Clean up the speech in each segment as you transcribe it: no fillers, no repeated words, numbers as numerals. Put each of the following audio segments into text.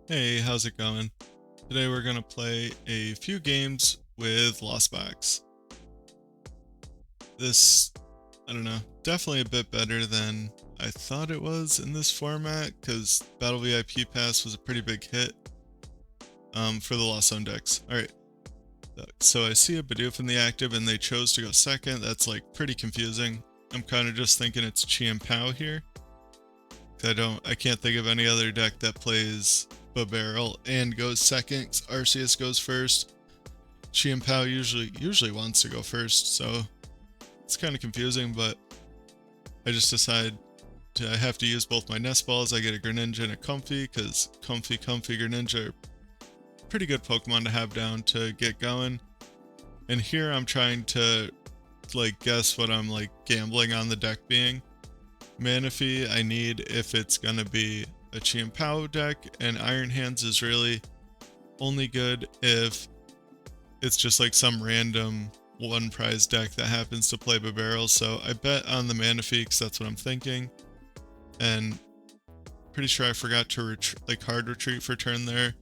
Hey, how's it going? Today we're gonna play a few games with Lost Box. This, I don't know, definitely a bit better than I thought it was in this format, because Battle VIP Pass was a pretty big hit for the Lost Zone decks. Alright, so I see a Bidoof in the active and they chose to go second. That's like pretty confusing. I'm kind of just thinking it's Chien PAL here. I can't think of any other deck that plays Barrel and goes second. Arceus goes first. Chien PAL usually wants to go first, so it's kind of confusing, but I just decide I have to use both my Nest Balls. I get a Greninja and a Comfey, because Comfey Greninja are pretty good Pokemon to have down to get going. And here I'm trying to like guess what I'm like gambling on the deck being. Manaphy I need if it's gonna be a Chien PAL deck, and Iron Hands is really only good if it's just like some random one prize deck that happens to play Barrel. So I bet on the Manaphy because that's what I'm thinking, and pretty sure I forgot to hard retreat for turn there.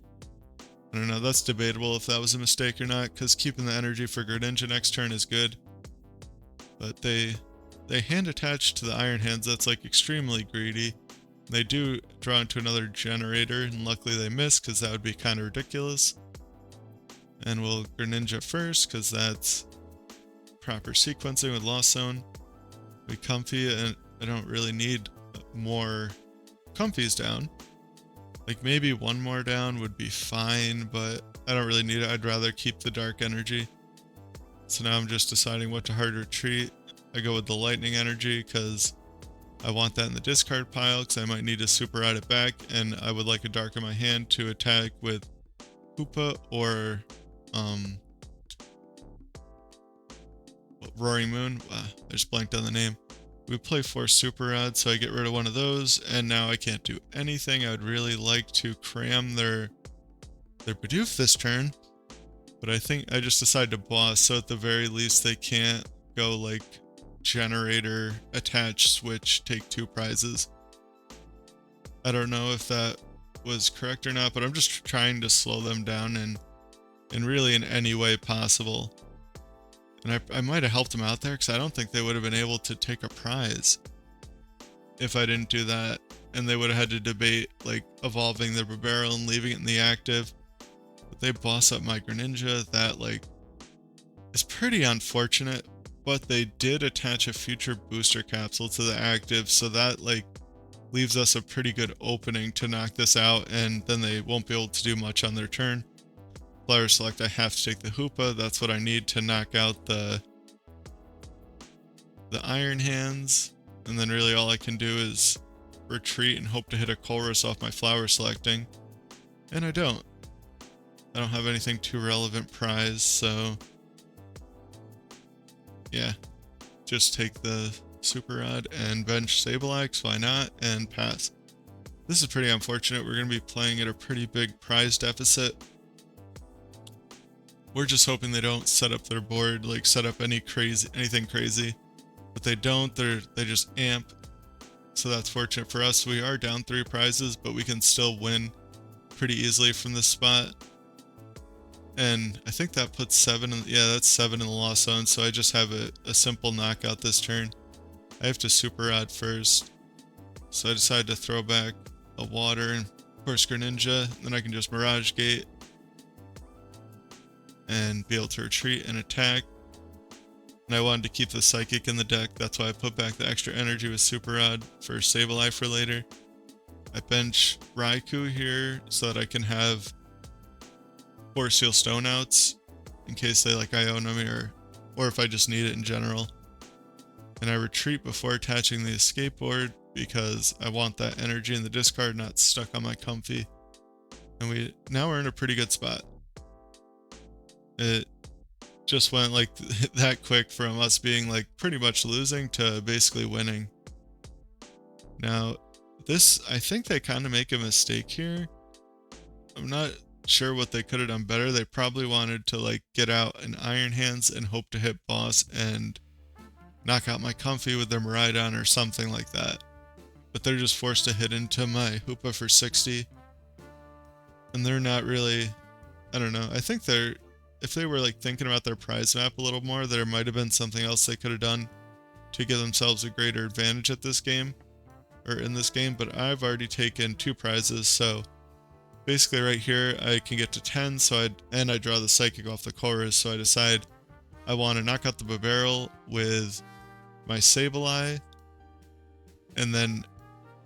I don't know, that's debatable if that was a mistake or not, because keeping the energy for Greninja next turn is good. But they hand attached to the Iron Hands. That's like extremely greedy. They do draw into another generator, and luckily they miss, because that would be kind of ridiculous. And we'll Greninja first, because that's proper sequencing with Lost Zone. We Comfey, and I don't really need more Comfeys down. Like maybe one more down would be fine, but I don't really need it. I'd rather keep the dark energy. So now I'm just deciding what to hard retreat. I go with the lightning energy because I want that in the discard pile, because I might need to super ride it back, and I would like a dark in my hand to attack with Hoopa or Roaring Moon. I just blanked on the name. We play 4 Super Rod, so I get rid of one of those, and now I can't do anything. I would really like to cram their Bidoof this turn, but I think I just decided to boss, so at the very least they can't go like generator, attach, switch, take 2 prizes. I don't know if that was correct or not, but I'm just trying to slow them down in really in any way possible. And I might have helped them out there, because I don't think they would have been able to take a prize if I didn't do that, and they would have had to debate like evolving their Barrel and leaving it in the active. But they boss up my Greninja. That like is pretty unfortunate, but they did attach a future booster capsule to the active, so that like leaves us a pretty good opening to knock this out, and then they won't be able to do much on their turn. Player select, I have to take the Hoopa. That's what I need to knock out the Iron Hands, and then really all I can do is retreat and hope to hit a Colress off my flower selecting, and I don't have anything too relevant prize, so yeah, just take the Super Rod and bench Sableye, why not, and pass. This is pretty unfortunate. We're going to be playing at a pretty big prize deficit. We're just hoping they don't set up their board, like set up anything crazy. But they don't, they just amp. So that's fortunate for us. We are down 3 prizes, but we can still win pretty easily from this spot. And I think that puts 7 in, yeah, that's 7 in the Lost Zone, so I just have a simple knockout this turn. I have to Super Rod first, so I decided to throw back a water and of course Greninja, then I can just Mirage Gate and be able to retreat and attack. And I wanted to keep the Psychic in the deck, that's why I put back the extra energy with Super Rod for Sableye for later. I bench Raikou here so that I can have 4 Seal Stone outs in case they like Iona me, or if I just need it in general. And I retreat before attaching the escape board because I want that energy in the discard not stuck on my Comfey. And now we're in a pretty good spot. It just went like that quick from us being like pretty much losing to basically winning. Now this, I think they kind of make a mistake here. I'm not sure what they could have done better. They probably wanted to like get out an Iron Hands and hope to hit boss and knock out my Comfey with their Miraidon or something like that. But they're just forced to hit into my Hoopa for 60. and they're not really, I don't know. I think if they were like thinking about their prize map a little more, there might have been something else they could have done to give themselves a greater advantage at this game, or in this game, but I've already taken 2 prizes, so basically right here I can get to 10, and I draw the Psychic off the Colress, so I decide I want to knock out the Bibarel with my Sableye, and then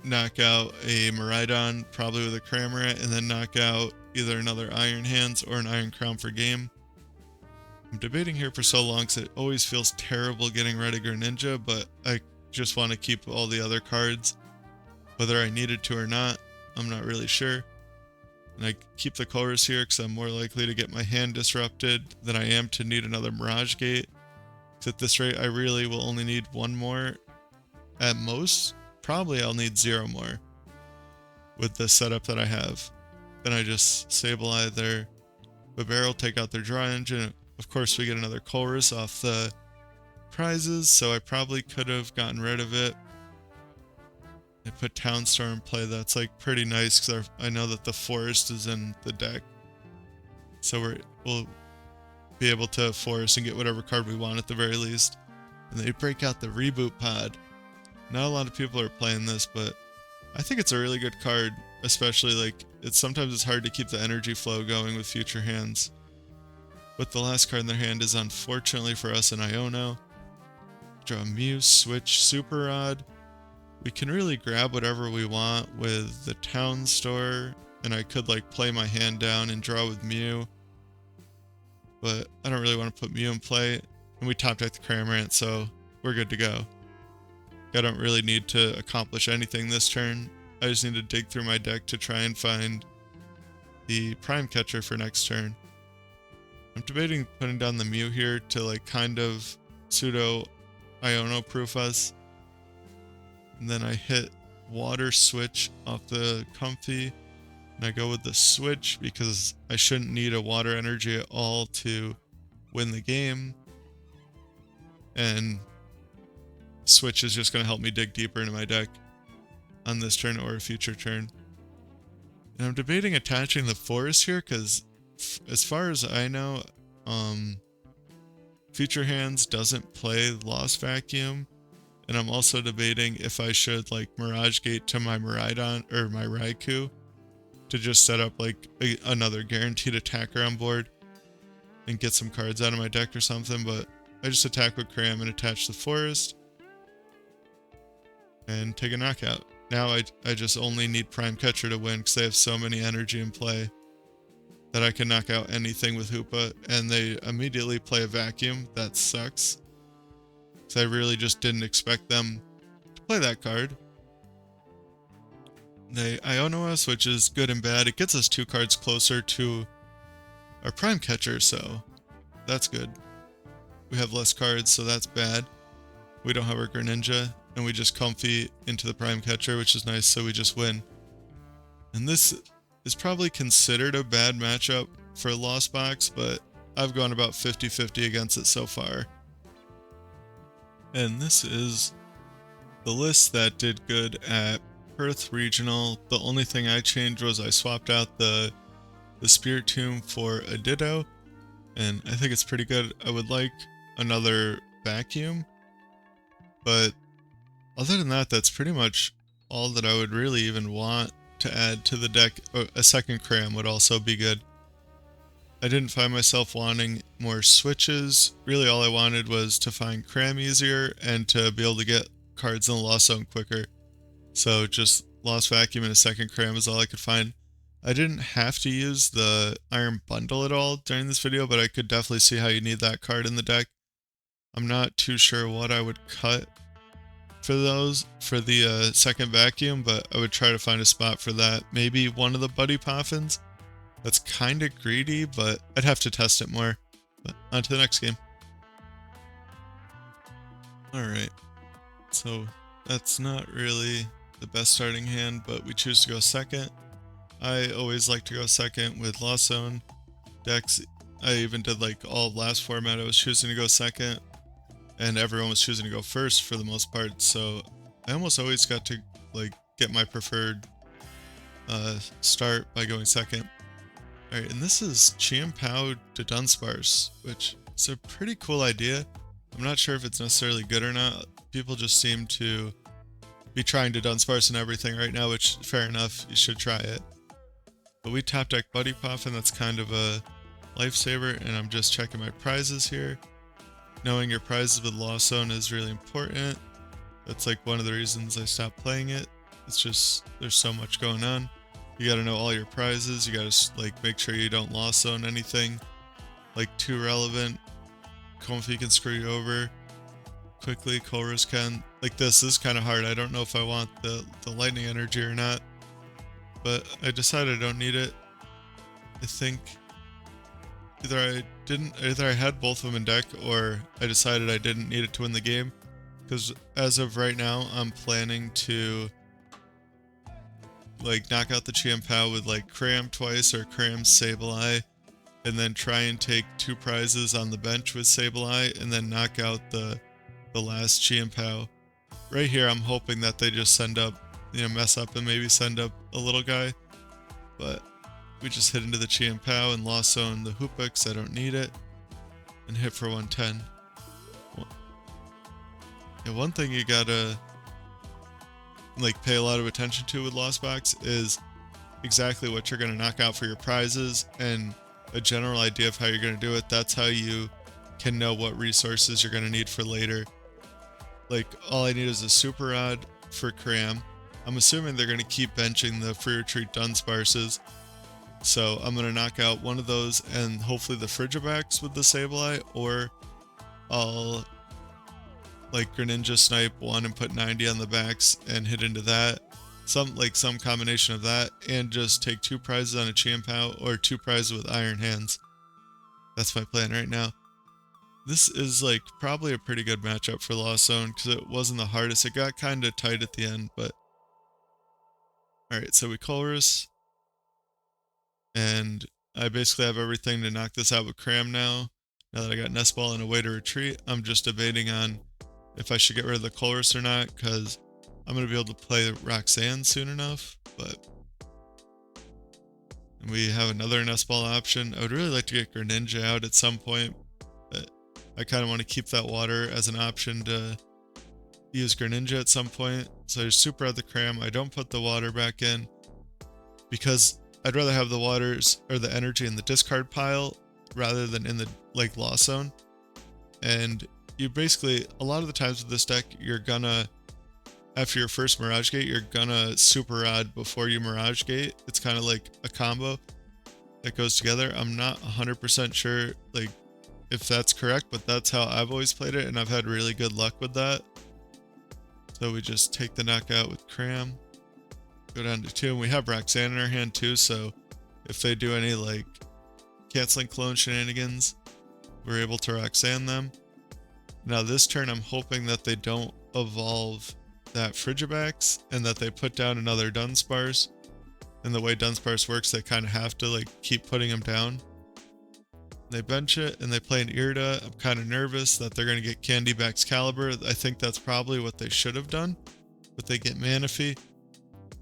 knock out a Miraidon, probably with a Cramorant, and then knock out either another Iron Hands or an Iron Crown for game. I'm debating here for so long because it always feels terrible getting rid of Greninja, but I just want to keep all the other cards. Whether I needed to or not, I'm not really sure. And I keep the Colress here because I'm more likely to get my hand disrupted than I am to need another Mirage Gate. Because at this rate, I really will only need 1 more. At most, probably I'll need 0 more with the setup that I have. Then I just Sableye their Bibarel, take out their Draw Engine. Of course, we get another Colress off the prizes, so I probably could have gotten rid of it. I put Townstorm in play. That's like pretty nice because I know that the Forest is in the deck. So we'll be able to Forest and get whatever card we want at the very least. And they break out the Reboot Pod. Not a lot of people are playing this, but I think it's a really good card, especially like sometimes it's hard to keep the energy flow going with future hands. But the last card in their hand is unfortunately for us an Iono. Draw Mew, switch Super Rod. We can really grab whatever we want with the Town Store, and I could like play my hand down and draw with Mew. But I don't really want to put Mew in play, and we top deck the Cramorant, so we're good to go. I don't really need to accomplish anything this turn. I just need to dig through my deck to try and find the Prime Catcher for next turn. I'm debating putting down the Mew here to like kind of pseudo Iono proof us. And then I hit Water Switch off the Comfey. And I go with the Switch because I shouldn't need a Water Energy at all to win the game. And Switch is just going to help me dig deeper into my deck on this turn or a future turn. And I'm debating attaching the Forest here because as far as I know, Future Hands doesn't play Lost Vacuum. And I'm also debating if I should like Mirage Gate to my Miraidon or my Raikou to just set up like another guaranteed attacker on board and get some cards out of my deck or something. But I just attack with Cram and attach the Forest and take a knockout. Now I just only need Prime Catcher to win because they have so many energy in play that I can knock out anything with Hoopa, and they immediately play a Vacuum. That sucks. So I really just didn't expect them to play that card. They Iono us, which is good and bad. It gets us 2 cards closer to our Prime Catcher, so that's good. We have less cards, so that's bad. We don't have our Greninja, and we just Comfey into the Prime Catcher, which is nice, so we just win. And this is probably considered a bad matchup for Lost Box, but I've gone about 50-50 against it so far. And this is the list that did good at Perth Regional. The only thing I changed was I swapped out the Spiritomb for a Ditto, and I think it's pretty good. I would like another Vacuum, but other than that, that's pretty much all that I would really even want to add to the deck. A second Cram would also be good. I didn't find myself wanting more switches. Really all I wanted was to find Cram easier and to be able to get cards in the Lost Zone quicker. So just Lost Vacuum and a second Cram is all I could find. I didn't have to use the Iron Bundle at all during this video, but I could definitely see how you need that card in the deck. I'm not too sure what I would cut for the second Vacuum, but I would try to find a spot for that. Maybe one of the Buddy Poffins. That's kind of greedy, but I'd have to test it more. But on to the next game. Alright, so that's not really the best starting hand, but we choose to go second. I always like to go second with Lost Zone decks. I even did like all of last format, I was choosing to go second, and everyone was choosing to go first for the most part, so I almost always got to like get my preferred start by going second. Alright, and this is Chien PAL to Dunsparce, which is a pretty cool idea. I'm not sure if it's necessarily good or not. People just seem to be trying to Dunsparce and everything right now, which, fair enough, you should try it. But we top deck Buddy Poffin, that's kind of a lifesaver, and I'm just checking my prizes here. Knowing your prizes with Lost Zone is really important. That's like one of the reasons I stopped playing it. It's just, there's so much going on. You gotta know all your prizes, you gotta like make sure you don't Lost Zone anything like too relevant. Comfey can screw you over quickly, Colress can. Like this is kind of hard. I don't know if I want the lightning energy or not, but I decided I don't need it. I think either I had both of them in deck, or I decided I didn't need it to win the game, because as of right now I'm planning to like knock out the Chien PAL with like Cram twice or Cram Sableye, and then try and take 2 prizes on the bench with Sableye, and then knock out the last Chien PAL. Right here I'm hoping that they just send up, mess up and maybe send up a little guy, but we just hit into the Chien PAL and Lost Zone the Hoopa because I don't need it, and hit for 110. Yeah, one thing you gotta like pay a lot of attention to with Lost Box is exactly what you're going to knock out for your prizes and a general idea of how you're going to do it. That's how you can know what resources you're going to need for later. Like all I need is a Super Rod for Cram. I'm assuming they're going to keep benching the free retreat Dunsparces, so I'm going to knock out one of those and hopefully the Frigibax with the Sableye, or I'll like Greninja snipe one and put 90 on the backs and hit into that. Some combination of that, and just take 2 prizes on a Chien PAL or 2 prizes with Iron Hands. That's my plan right now. This is like probably a pretty good matchup for Lost Zone because it wasn't the hardest. It got kind of tight at the end, but alright, so we Colress, and I basically have everything to knock this out with Cram now. Now that I got Nest Ball and a way to retreat, I'm just debating on if I should get rid of the Colress or not, because I'm going to be able to play Roxanne soon enough, but we have another Nest Ball option. I would really like to get Greninja out at some point, but I kind of want to keep that water as an option to use Greninja at some point. So I just super out the Cram. I don't put the water back in because I'd rather have the waters or the energy in the discard pile rather than in the like Lost Zone. And you basically, a lot of the times with this deck, you're gonna, after your first Mirage Gate, you're gonna Super Rod before you Mirage Gate. It's kind of like a combo that goes together. I'm not 100% sure like if that's correct, but that's how I've always played it, and I've had really good luck with that. So we just take the knockout with Cram, go down to 2, and we have Roxanne in our hand too, so if they do any like canceling clone shenanigans, we're able to Roxanne them. Now this turn I'm hoping that they don't evolve that Frigibax and that they put down another Dunsparce. And the way Dunsparce works, they kind of have to like keep putting him down. They bench it and they play an Irida. I'm kind of nervous that they're going to get Candyback's Caliber. I think that's probably what they should have done, but they get Manaphy.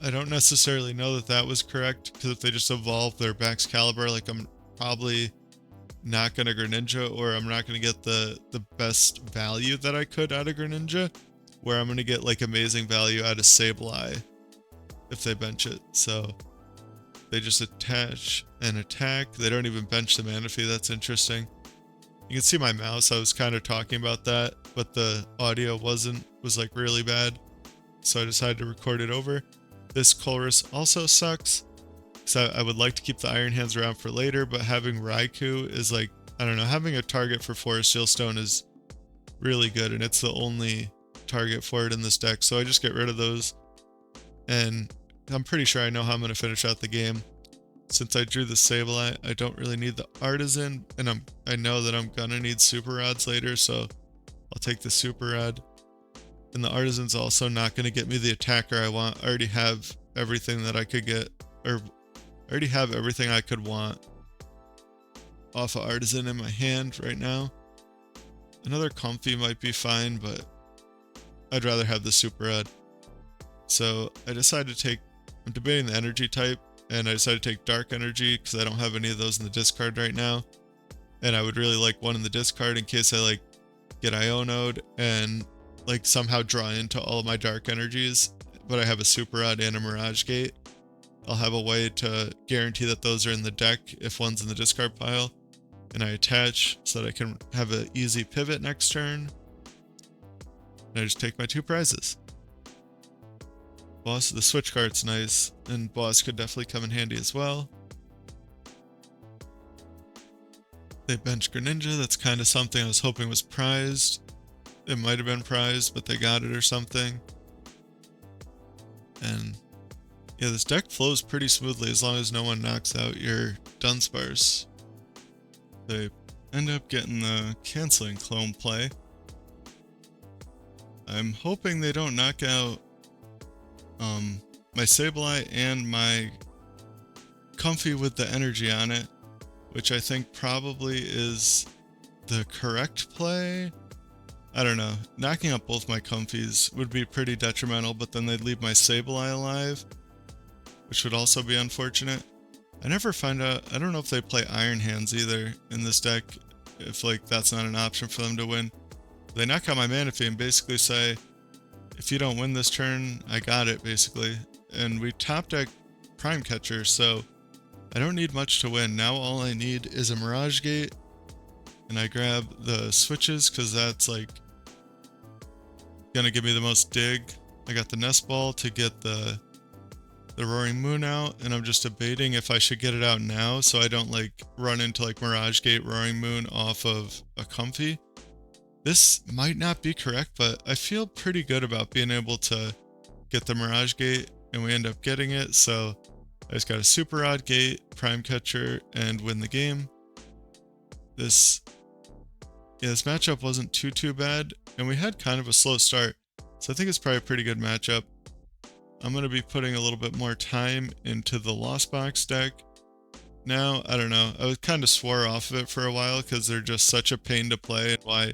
I don't necessarily know that that was correct, because if they just evolve their Bax Caliber, like I'm probably not going to Greninja, or I'm not going to get the best value that I could out of Greninja, where I'm going to get like amazing value out of Sableye if they bench it. So they just attach and attack. They don't even bench the Manaphy. That's interesting. You can see my mouse. I was kind of talking about that, but the audio was like really bad, so I decided to record it over. This Colress also sucks, so I would like to keep the Iron Hands around for later, but having Raikou is like, I don't know, having a target for Forest Seal Stone is really good, and it's the only target for it in this deck, so I just get rid of those, and I'm pretty sure I know how I'm going to finish out the game. Since I drew the Sableye, I don't really need the Artazon, and I know that I'm going to need Super Rods later, so I'll take the Super Rod. And the Artazon's also not going to get me the attacker I want. I already have everything that I could get, or I already have everything I could want off of Artazon in my hand right now. Another Comfey might be fine, but I'd rather have the Super Rod. So I decided to take, I'm debating the energy type. and I decided to take Dark Energy because I don't have any of those in the discard right now. And I would really like one in the discard in case I like get Iono'd and like somehow draw into all of my Dark Energies, but I have a Super Rod and a Mirage Gate. I'll have a way to guarantee that those are in the deck if one's in the discard pile, and I attach so that I can have an easy pivot next turn. And I just take my 2 prizes. Boss, the Switch Cart's nice, and Boss could definitely come in handy as well. They bench Greninja, that's kind of something I was hoping was prized. It might have been prized, but they got it or something. And yeah, this deck flows pretty smoothly as long as no one knocks out your Dunsparce. They end up getting the canceling clone play. I'm hoping they don't knock out my Sableye and my Comfey with the energy on it, which I think probably is the correct play. I don't know. Knocking out both my Comfeys would be pretty detrimental, but then they'd leave my Sableye alive, which would also be unfortunate. I never find out, I don't know if they play Iron Hands either in this deck, if like that's not an option for them to win. They knock out my Manaphy and basically say, if you don't win this turn, I got it basically. And we top deck Prime Catcher, so I don't need much to win. Now all I need is a Mirage Gate, and I grab the switches because that's like gonna give me the most dig. I got the Nest Ball to get the Roaring Moon out, and I'm just debating if I should get it out now so I don't like run into like Mirage Gate Roaring Moon off of a Comfey. This might not be correct, but I feel pretty good about being able to get the Mirage Gate, and we end up getting it, so I just got a Super Rod Gate, Prime Catcher, and win the game. This matchup wasn't too bad, and we had kind of a slow start, so I think it's probably a pretty good matchup. I'm going to be putting a little bit more time into the Lost Box deck. Now, I don't know, I kind of swore off of it for a while because they're just such a pain to play, and why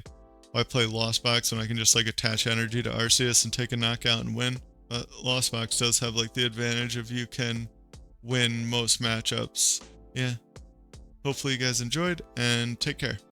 play Lost Box when I can just like attach energy to Arceus and take a knockout and win? But Lost Box does have like the advantage of you can win most matchups. Yeah. Hopefully you guys enjoyed, and take care.